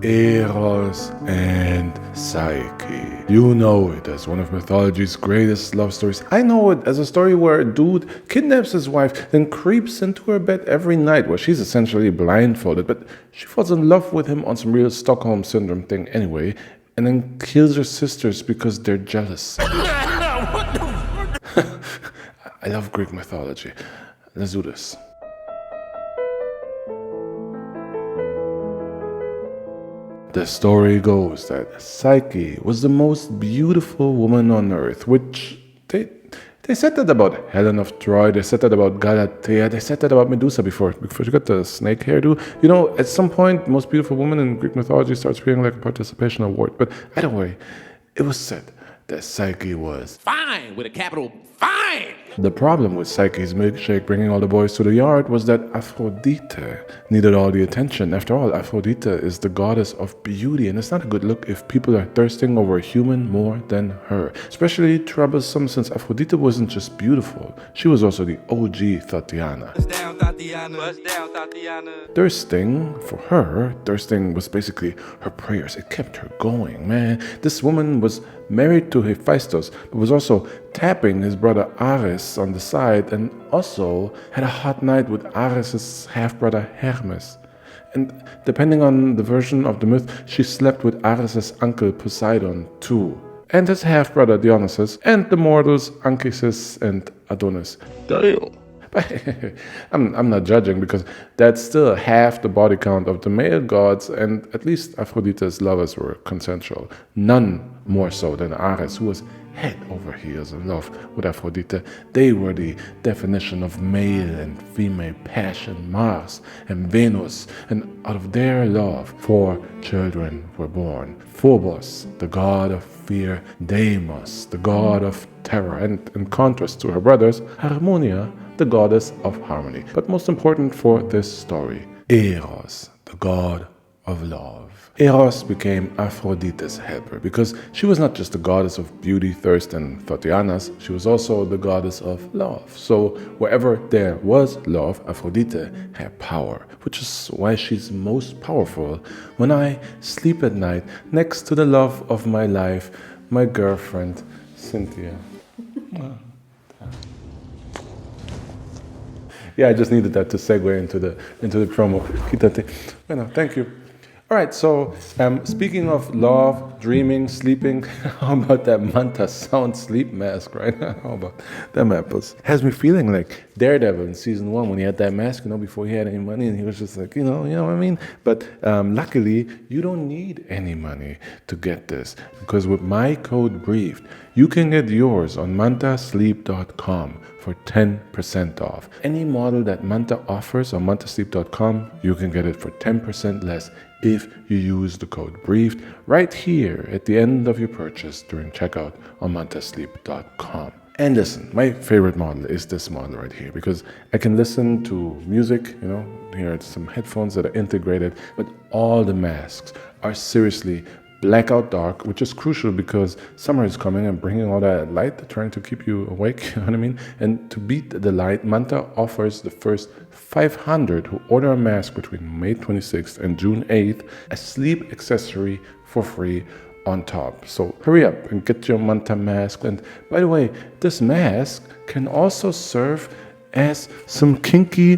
Eros and Psyche. You know it as one of mythology's greatest love stories. I know it as a story where a dude kidnaps his wife, then creeps into her bed every night where she's essentially blindfolded, but she falls in love with him on some real Stockholm Syndrome thing anyway, and then kills her sisters because they're jealous. I love Greek mythology. Let's do this. The story goes that Psyche was the most beautiful woman on earth, which they said that about Helen of Troy, they said that about Galatea, they said that about Medusa before she got the snake hairdo. You know, at some point, most beautiful woman in Greek mythology starts feeling like a participation award. But either way, it was said that Psyche was fine with a capital fine. The problem with Psyche's milkshake bringing all the boys to the yard was that Aphrodite needed all the attention. After all, Aphrodite is the goddess of beauty, and it's not a good look if people are thirsting over a human more than her. Especially troublesome since Aphrodite wasn't just beautiful, she was also the OG Tatiana. Thirsting, for her, thirsting was basically her prayers. It kept her going, man. This woman was married to Hephaestus, but was also tapping his brother Ares on the side, and also had a hot night with Ares' half-brother Hermes. And depending on the version of the myth, she slept with Ares' uncle Poseidon too, and his half-brother Dionysus, and the mortals Anchises and Adonis. Damn. I'm not judging, because that's still half the body count of the male gods, and at least Aphrodite's lovers were consensual. None more so than Ares, who was head over heels in love with Aphrodite. They were the definition of male and female passion, Mars and Venus, and out of their love, 4 children were born. Phobos, the god of fear, Deimos, the god of terror, and in contrast to her brothers, Harmonia, the goddess of harmony. But most important for this story, Eros, the god of love. Eros became Aphrodite's helper because she was not just the goddess of beauty, thirst, and Thotianas, she was also the goddess of love. So wherever there was love, Aphrodite had power, which is why she's most powerful when I sleep at night next to the love of my life, my girlfriend, Cynthia. Yeah, I just needed that to segue into the promo. Bueno, thank you. All right, so speaking of love, dreaming, sleeping, how about that Manta sound sleep mask, right? How about them apples? Has me feeling like Daredevil in season 1 when he had that mask, before he had any money, and he was just like, you know what I mean? But luckily, you don't need any money to get this, because with my code BRIEFED, you can get yours on mantasleep.com for 10% off. Any model that Manta offers on mantasleep.com, you can get it for 10% less if you use the code BRIEFED right here at the end of your purchase during checkout on mantasleep.com. And listen, my favorite model is this model right here, because I can listen to music, here are some headphones that are integrated, but all the masks are seriously blackout dark, which is crucial because summer is coming and bringing all that light, trying to keep you awake, you know what I mean? And to beat the light, Manta offers the first 500 who order a mask between May 26th and June 8th a sleep accessory for free on top. So hurry up and get your Manta mask. And by the way, this mask can also serve as some kinky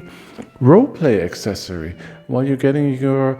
roleplay accessory while you're getting your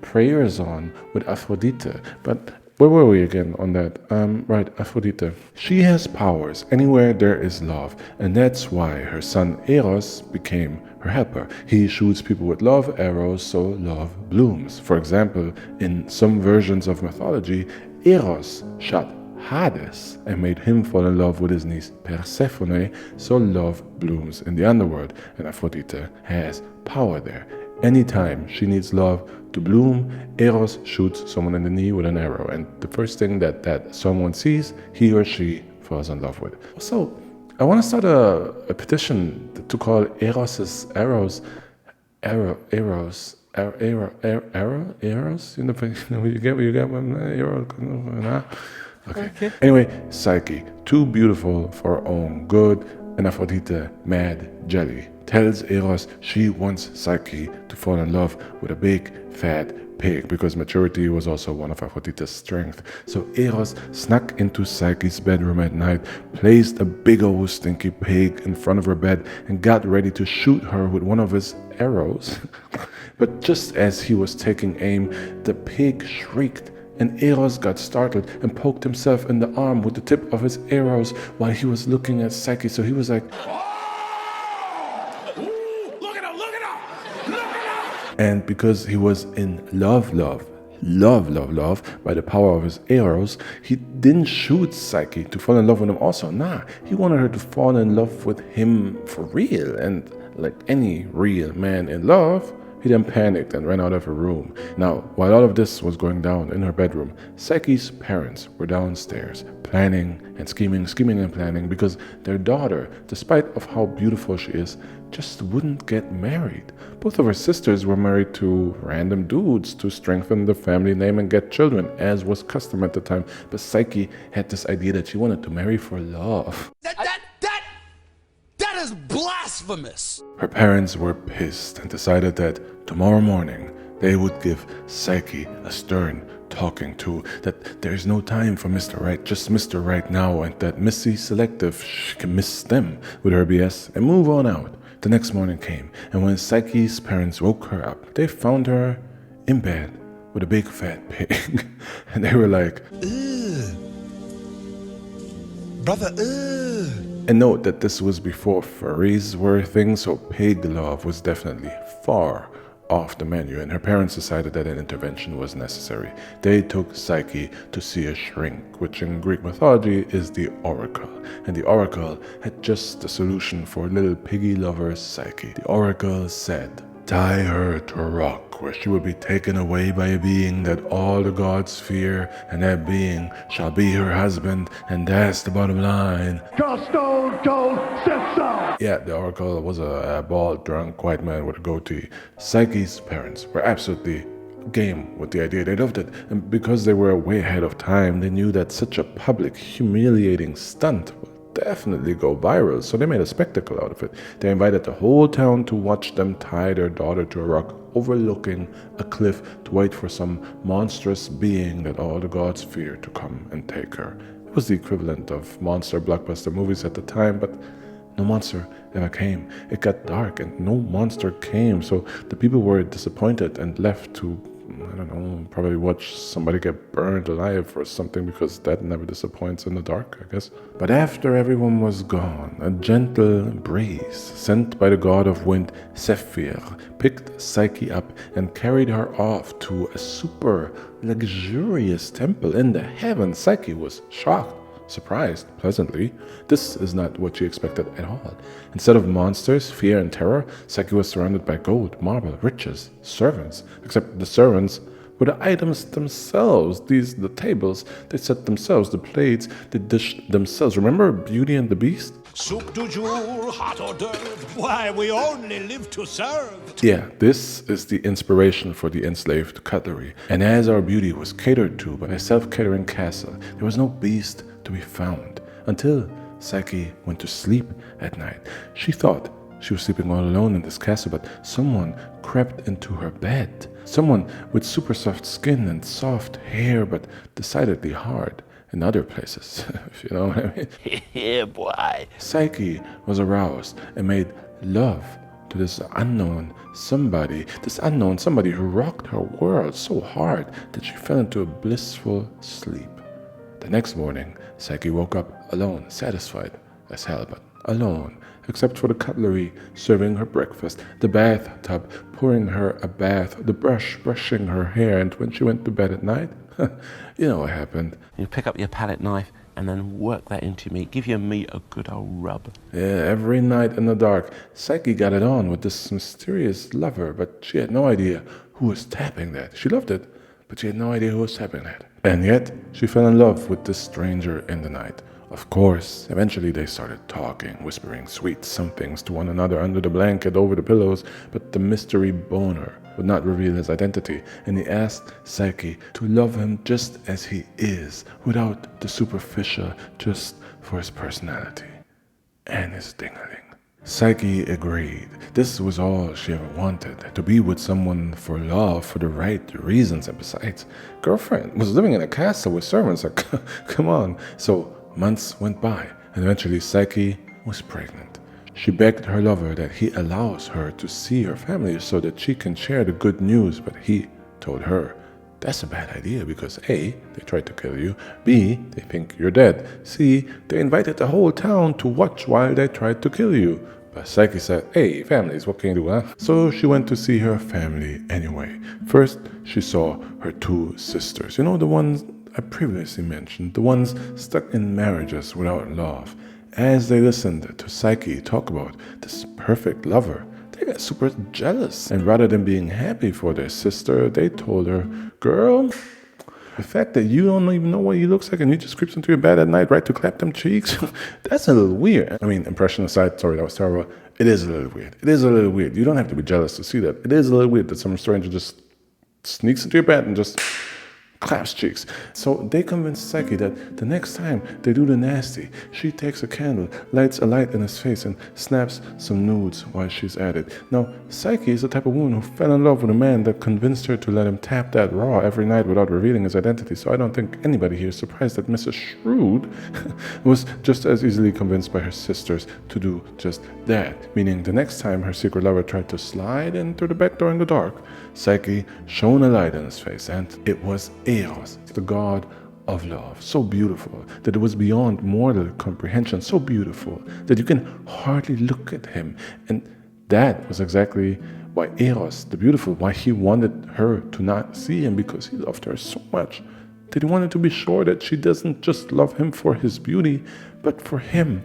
prayers on with Aphrodite. But where were we again on that? Right, Aphrodite. She has powers anywhere there is love, and that's why her son Eros became her helper. He shoots people with love arrows, so love blooms. For example, in some versions of mythology, Eros shot Hades and made him fall in love with his niece Persephone, so love blooms in the underworld, and Aphrodite has power there. Anytime she needs love to bloom, Eros shoots someone in the knee with an arrow, and the first thing that someone sees, he or she falls in love with. So, I want to start a petition to call Eros's arrows Eros. Eros? You get one? Arrow? Okay. Anyway, Psyche, too beautiful for her own good, and Aphrodite, mad jelly. tells Eros she wants Psyche to fall in love with a big, fat pig because maturity was also one of Aphrodite's strengths. So Eros snuck into Psyche's bedroom at night, placed a big old stinky pig in front of her bed, and got ready to shoot her with one of his arrows. But just as he was taking aim, the pig shrieked, and Eros got startled and poked himself in the arm with the tip of his arrows while he was looking at Psyche. So he was like, and because he was in love by the power of his arrows, he didn't shoot Psyche to fall in love with him also. Nah, he wanted her to fall in love with him for real. And like any real man in love, he then panicked and ran out of her room. Now, while all of this was going down in her bedroom, Psyche's parents were downstairs, planning and scheming and planning, because their daughter, despite of how beautiful she is, just wouldn't get married. Both of her sisters were married to random dudes to strengthen the family name and get children, as was custom at the time. But Psyche had this idea that she wanted to marry for love. That is blasphemous! Her parents were pissed and decided that tomorrow morning they would give Psyche a stern talking to, that there's no time for Mr. Right, just Mr. Right now, and that Missy Selective can miss them with her BS and move on out. The next morning came, and when Psyche's parents woke her up, they found her in bed with a big fat pig. And they were like, Ugh. Brother, ugh. And note that this was before furries were a thing, so pig love was definitely far off the menu, and her parents decided that an intervention was necessary. They took Psyche to see a shrink, which in Greek mythology is the oracle, and the oracle had just the solution for little piggy lover Psyche. The oracle said, tie her to a rock where she will be taken away by a being that all the gods fear, and that being shall be her husband, and that's the bottom line. Stone Cold said so. Yeah, the oracle was a bald, drunk white man with a goatee. Psyche's parents were absolutely game with the idea. They loved it, and because they were way ahead of time, they knew that such a public, humiliating stunt would definitely go viral, so they made a spectacle out of it. They invited the whole town to watch them tie their daughter to a rock overlooking a cliff to wait for some monstrous being that all the gods fear to come and take her. It was the equivalent of monster blockbuster movies at the time, but no monster ever came. It got dark and no monster came, so the people were disappointed and left to, I don't know, probably watch somebody get burned alive or something, because that never disappoints in the dark, I guess. But after everyone was gone, a gentle breeze sent by the god of wind, Zephyr, picked Psyche up and carried her off to a super luxurious temple in the heavens. Psyche was shocked, surprised, pleasantly. This is not what she expected at all. Instead of monsters, fear, and terror, Psyche was surrounded by gold, marble, riches, servants. Except the servants were the items themselves. The tables, they set themselves. The plates, they dished themselves. Remember Beauty and the Beast? Soup du jour, hot hors d'oeuvre. Why, we only live to serve. Yeah, this is the inspiration for the enslaved cutlery. And as our beauty was catered to by a self-catering castle, there was no beast to be found until Psyche went to sleep at night. She thought she was sleeping all alone in this castle, but someone crept into her bed. Someone with super soft skin and soft hair, but decidedly hard in other places, if you know what I mean. Yeah, boy. Psyche was aroused and made love to this unknown somebody who rocked her world so hard that she fell into a blissful sleep. The next morning, Psyche woke up alone, satisfied as hell, but alone, except for the cutlery serving her breakfast, the bathtub pouring her a bath, the brush brushing her hair, and when she went to bed at night, you know what happened. You pick up your palette knife and then work that into your meat. Give your meat a good old rub. Yeah, every night in the dark, Psyche got it on with this mysterious lover, but she had no idea who was tapping that. She loved it, but she had no idea who was tapping that. And yet, she fell in love with this stranger in the night. Of course, eventually they started talking, whispering sweet somethings to one another under the blanket, over the pillows, but the mystery boner would not reveal his identity, and he asked Psyche to love him just as he is, without the superficial, just for his personality and his ding-a-ling. Psyche agreed. This was all she ever wanted, to be with someone for love, for the right reasons, and besides, girlfriend was living in a castle with servants, like, come on. So months went by, and eventually Psyche was pregnant. She begged her lover that he allows her to see her family so that she can share the good news, but he told her, that's a bad idea because A, they tried to kill you, B, they think you're dead, C, they invited the whole town to watch while they tried to kill you. But Psyche said, hey, families, what can you do, huh? So she went to see her family anyway. First, she saw her two sisters, you know, the ones I previously mentioned, the ones stuck in marriages without love. As they listened to Psyche talk about this perfect lover, they got super jealous. And rather than being happy for their sister, they told her, girl, the fact that you don't even know what he looks like and he just creeps into your bed at night, right, to clap them cheeks, that's a little weird. I mean, impression aside, sorry, that was terrible. It is a little weird. It is a little weird. You don't have to be jealous to see that. It is a little weird that some stranger just sneaks into your bed and just claps cheeks. So they convinced Psyche that the next time they do the nasty, she takes a candle, lights a light in his face, and snaps some nudes while she's at it. Now, Psyche is the type of woman who fell in love with a man that convinced her to let him tap that raw every night without revealing his identity. So I don't think anybody here is surprised that Mrs. Shrewd was just as easily convinced by her sisters to do just that. Meaning the next time her secret lover tried to slide in through the back door in the dark, Psyche shone a light in his face, and it was Eros, the god of love, so beautiful that it was beyond mortal comprehension, so beautiful that you can hardly look at him. And that was exactly why Eros, the beautiful, why he wanted her to not see him, because he loved her so much that he wanted to be sure that she doesn't just love him for his beauty, but for him.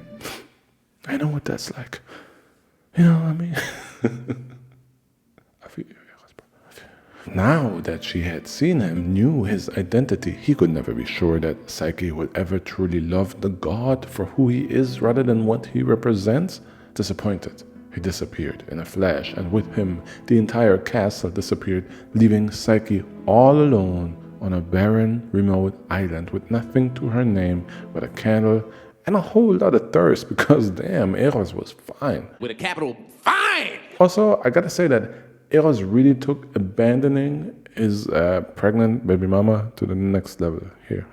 I know what that's like. You know what I mean? I feel you. Now that she had seen him, knew his identity, he could never be sure that Psyche would ever truly love the god for who he is rather than what he represents. Disappointed, he disappeared in a flash, and with him the entire castle disappeared, leaving Psyche all alone on a barren, remote island with nothing to her name but a candle and a whole lot of thirst, because damn, Eros was fine. With a capital fine! Also, I gotta say that Eros really took abandoning his pregnant baby mama to the next level here.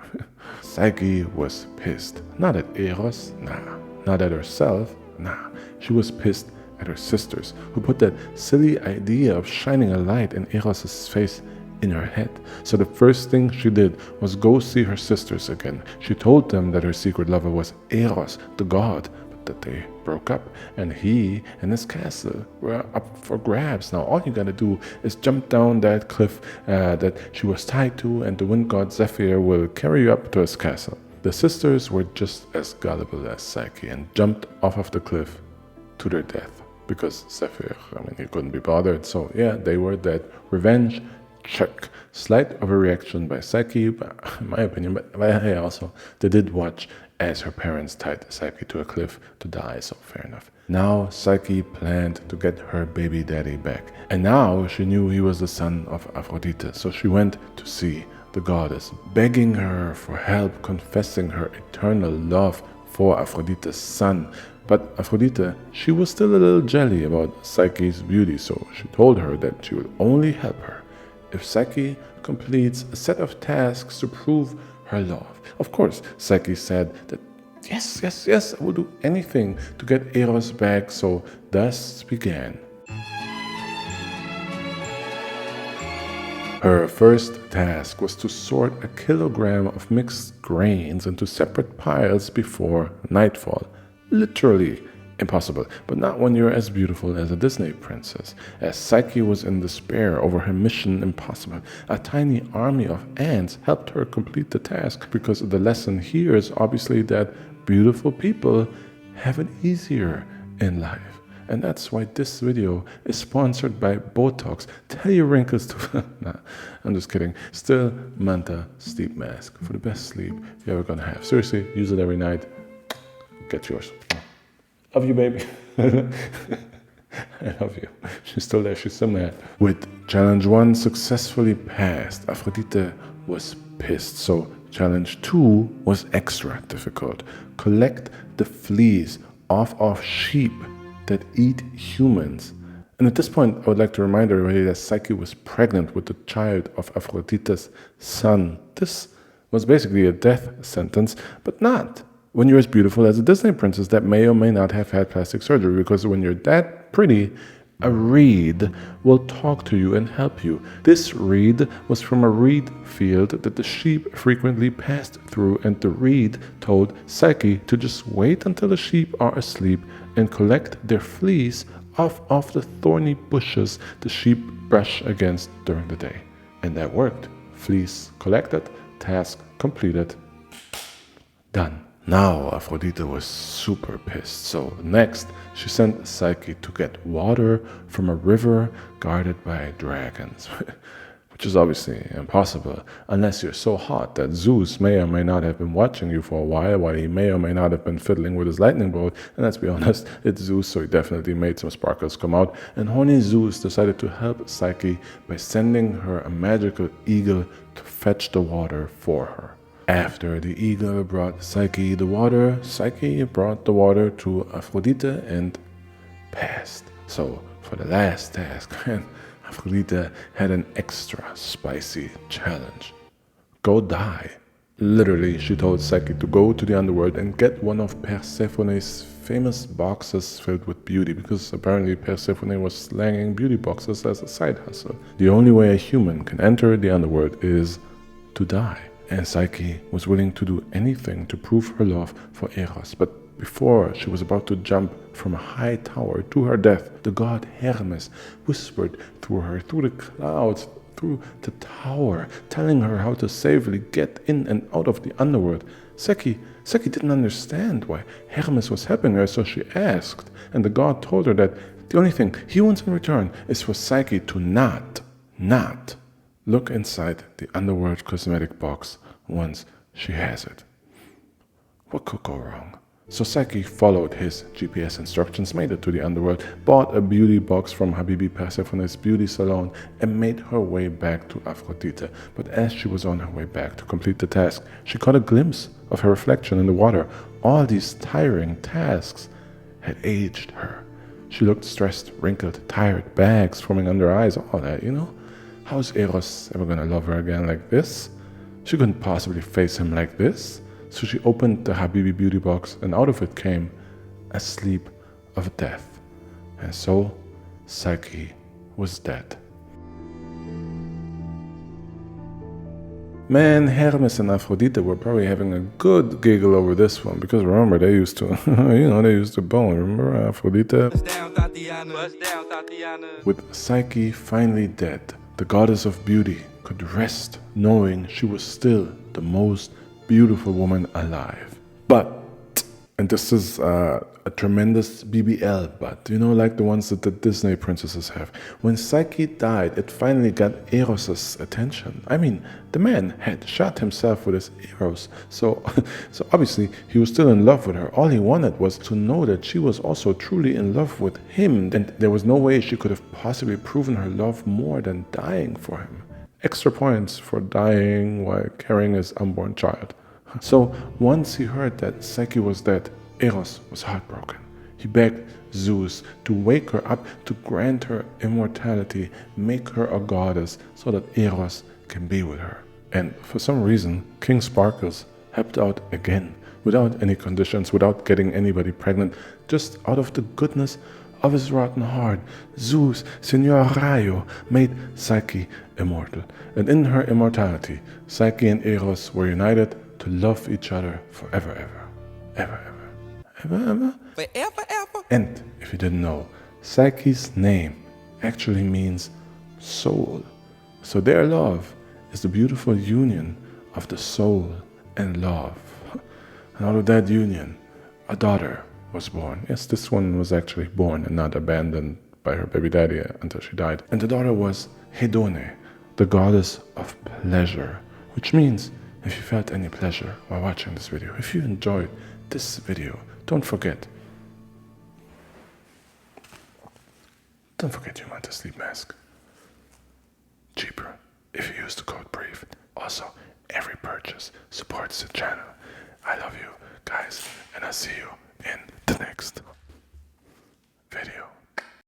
Psyche was pissed. Not at Eros, nah. Not at herself, nah. She was pissed at her sisters, who put that silly idea of shining a light in Eros' face in her head. So the first thing she did was go see her sisters again. She told them that her secret lover was Eros, the god, that they broke up, and he and his castle were up for grabs. Now all you gotta do is jump down that cliff that she was tied to, and the wind god Zephyr will carry you up to his castle. The sisters were just as gullible as Psyche and jumped off of the cliff to their death, because Zephyr, I mean, he couldn't be bothered, so yeah, they were dead. Revenge, check. Slight overreaction by Psyche, in my opinion, but hey, also, they did watch as her parents tied Psyche to a cliff to die, so fair enough. Now Psyche planned to get her baby daddy back, and now she knew he was the son of Aphrodite, so she went to see the goddess, begging her for help, confessing her eternal love for Aphrodite's son. But Aphrodite, she was still a little jelly about Psyche's beauty, so she told her that she would only help her if Psyche completes a set of tasks to prove her love. Of course, Psyche said that yes, I will do anything to get Eros back, so thus began her first task was to sort a kilogram of mixed grains into separate piles before nightfall. Literally impossible, but not when you're as beautiful as a Disney princess. As Psyche was in despair over her mission impossible, a tiny army of ants helped her complete the task, because the lesson here is obviously that beautiful people have it easier in life. And that's why this video is sponsored by Botox. Tell your wrinkles to... Nah, I'm just kidding. Still, Manta sleep mask for the best sleep you're ever gonna have. Seriously, use it every night. Get yours. Love you, baby. I love you. She's still there. She's so mad. With challenge 1 successfully passed, Aphrodite was pissed. So challenge 2 was extra difficult. Collect the fleas off of sheep that eat humans. And at this point, I would like to remind everybody that Psyche was pregnant with the child of Aphrodite's son. This was basically a death sentence, but not when you're as beautiful as a Disney princess that may or may not have had plastic surgery, because when you're that pretty, a reed will talk to you and help you. This reed was from a reed field that the sheep frequently passed through, and the reed told Psyche to just wait until the sheep are asleep and collect their fleece off the thorny bushes the sheep brush against during the day. And that worked. Fleece collected, task completed, done. Now Aphrodite was super pissed, so next she sent Psyche to get water from a river guarded by dragons, which is obviously impossible unless you're so hot that Zeus may or may not have been watching you for a while he may or may not have been fiddling with his lightning bolt. And let's be honest, it's Zeus, so he definitely made some sparkles come out. And horny Zeus decided to help Psyche by sending her a magical eagle to fetch the water for her. After the eagle brought Psyche the water, Psyche brought the water to Aphrodite and passed. So for the last task, Aphrodite had an extra spicy challenge. Go die. Literally, she told Psyche to go to the underworld and get one of Persephone's famous boxes filled with beauty, because apparently Persephone was slanging beauty boxes as a side hustle. The only way a human can enter the underworld is to die. And Psyche was willing to do anything to prove her love for Eros. But before she was about to jump from a high tower to her death, the god Hermes whispered through her, through the clouds, through the tower, telling her how to safely get in and out of the underworld. Psyche didn't understand why Hermes was helping her, so she asked. And the god told her that the only thing he wants in return is for Psyche to not look inside the underworld cosmetic box once she has it. What could go wrong? So Psyche followed his GPS instructions, made it to the underworld, bought a beauty box from Habibi Persephone's beauty salon, and made her way back to Aphrodite. But as she was on her way back to complete the task, she caught a glimpse of her reflection in the water. All these tiring tasks had aged her. She looked stressed, wrinkled, tired, bags forming under her eyes, all that, How's Eros ever gonna love her again like this? She couldn't possibly face him like this. So she opened the Habibi beauty box, and out of it came a sleep of death. And so Psyche was dead. Man, Hermes and Aphrodite were probably having a good giggle over this one, because remember, they used to, they used to bone. Remember Aphrodite? With Psyche finally dead, the goddess of beauty could rest knowing she was still the most beautiful woman alive. But, and this is a tremendous BBL, but like the ones that the Disney princesses have. When Psyche died, it finally got Eros' attention. I mean, the man had shot himself with his Eros, so obviously he was still in love with her. All he wanted was to know that she was also truly in love with him, and there was no way she could have possibly proven her love more than dying for him. Extra points for dying while carrying his unborn child. So once he heard that Psyche was dead, Eros was heartbroken. He begged Zeus to wake her up, to grant her immortality, make her a goddess so that Eros can be with her. And for some reason, King Sparkles helped out again, without any conditions, without getting anybody pregnant, just out of the goodness of his rotten heart. Zeus, Señor Rayo, made Psyche immortal. And in her immortality, Psyche and Eros were united to love each other forever, ever. Forever. And if you didn't know, Psyche's name actually means soul. So their love is the beautiful union of the soul and love. And out of that union, a daughter was born. Yes, this one was actually born and not abandoned by her baby daddy until she died. And the daughter was Hedone, the goddess of pleasure, which means if you felt any pleasure while watching this video, if you enjoyed this video, don't forget your Manta sleep mask. Cheaper if you use the code BRIEF. Also, every purchase supports the channel. I love you guys, and I'll see you in the next video. video.